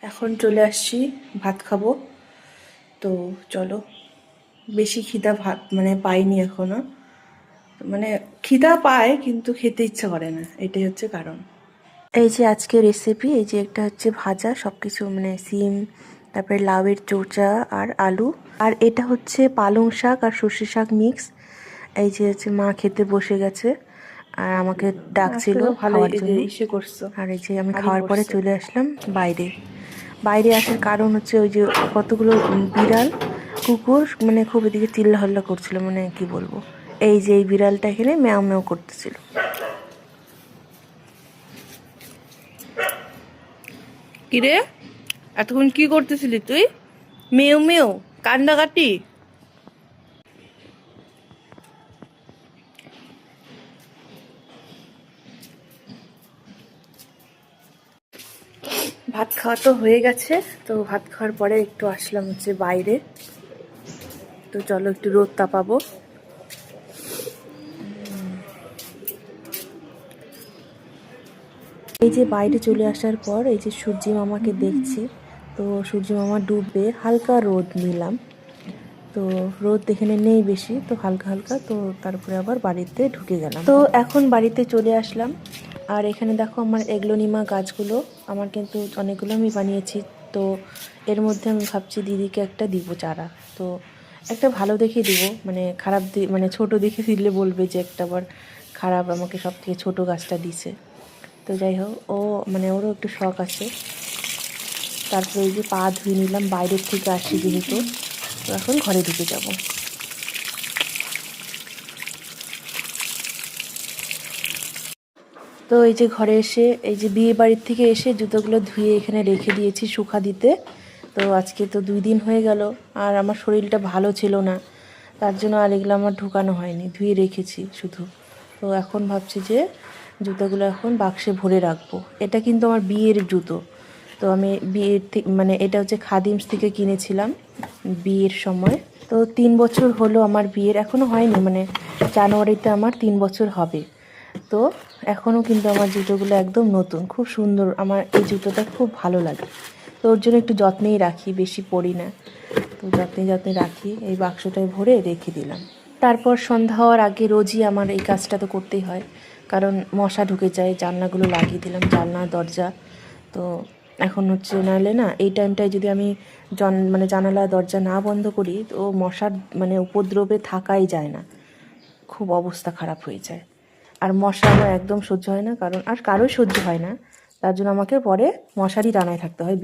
এখন চলে আসছি ভাত খাবো। তো চলো, বেশি খিদা ভাত মানে পাইনি এখনো, মানে খিদা পায় কিন্তু খেতে ইচ্ছা করে না, এটাই হচ্ছে কারণ। এই যে আজকে রেসিপি, এই যে একটা হচ্ছে ভাজা, সব কিছু মানে সিম, তারপরে লাউয়ের চোচা আর আলু, আর এটা হচ্ছে পালং শাক আর সর্ষে শাক মিক্স। এই যে হচ্ছে মা খেতে বসে গেছে আর আমাকে ডাকছিল খাওয়ার জন্য। আর এই যে আমি খাওয়ার পরে চলে আসলাম বাইরে। বাইরে আসার কারণ হচ্ছে ওই যে কতগুলো বিড়াল কুকুর মানে খুব এদিকে চিল্লা হল্লা করছিল, মানে কি বলবো, এই যে এই বিড়ালটা এখানে ম্যাও ম্যাও করতেছিল। কিরে, এতক্ষণ কি করতেছিলি তুই? মেউ মেউ কান্দাকাটি। ভাত খাওয়া তো হয়ে গেছে, তো ভাত খাওয়ার পরে একটু আসলাম হচ্ছে বাইরে। তো চলো একটু রোদ তাপাবো। এই যে বাইরে চলে আসার পর এই যে সূর্যি মামাকে দেখছি, তো সূর্যি মামা ডুববে, হালকা রোদ নিলাম। তো রোদ এখানে নেই বেশি, তো হালকা হালকা, তো তারপরে আবার বাড়িতে ঢুকে গেলাম। তো এখন বাড়িতে চলে আসলাম। আর এখানে দেখো আমার এগলোনিমা গাছগুলো, আমার কিন্তু অনেকগুলো আমি বানিয়েছি। তো এর মধ্যে আমি ভাবছি দিদিকে একটা দিব চারা। তো একটা ভালো দেখে দিব, মানে খারাপ মানে ছোট দেখে দিলে বলবে যে একটা আবার খারাপ, আমাকে সব থেকে ছোটো গাছটা দিছে। তো যাই হোক, ও মানে ওরও একটু শখ আছে। তারপরে এই যে পা ধুয়ে নিলাম, বাইরের থেকে আসি যেহেতু। তো এখন ঘরে ঢুকে যাব। তো এই যে ঘরে এসে, এই যে বিয়ে বাড়ির থেকে এসে জুতোগুলো ধুয়ে এখানে রেখে দিয়েছি শুকা দিতে। তো আজকে তো 2 দিন হয়ে গেল, আর আমার শরীরটা ভালো ছিল না, তার জন্য আর এগুলো আমার ঢুকানো হয়নি, ধুয়ে রেখেছি শুধু। তো এখন ভাবছি যে জুতোগুলো এখন বাক্সে ভরে রাখবো। এটা কিন্তু আমার বিয়ের জুতো। তো আমি বিয়ের থেকে মানে এটা হচ্ছে খাদিমস থেকে কিনেছিলাম বিয়ের সময়। তো 3 বছর হলো আমার বিয়ের, এখনও হয়নি, মানে জানুয়ারিতে আমার 3 বছর হবে। তো এখনও কিন্তু আমার জুতোগুলো একদম নতুন, খুব সুন্দর, আমার এই জুতোটা খুব ভালো লাগে। তো ওর জন্য একটু যত্নেই রাখি, বেশি পরি না, তো যত্নে রাখি। এই বাক্সটায় ভরে রেখে দিলাম। তারপর সন্ধ্যা হওয়ার আগে রোজই আমার এই কাজটা তো করতেই হয়, কারণ মশা ঢুকে যায়। জানলাগুলো লাগিয়ে দিলাম, জানলা দরজা। তো এখন হচ্ছে নাহলে না এই টাইমটায় যদি আমি মানে জানালা দরজা না বন্ধ করি, তো মশার মানে উপদ্রবে থাকাই যায় না, খুব অবস্থা খারাপ হয়ে যায়। আর মশা আমার একদম সহ্য হয় না, কারণ আর কারোই সহ্য হয় না, তার জন্য আমাকে পরে মশারি টানায় থাকতে হয়।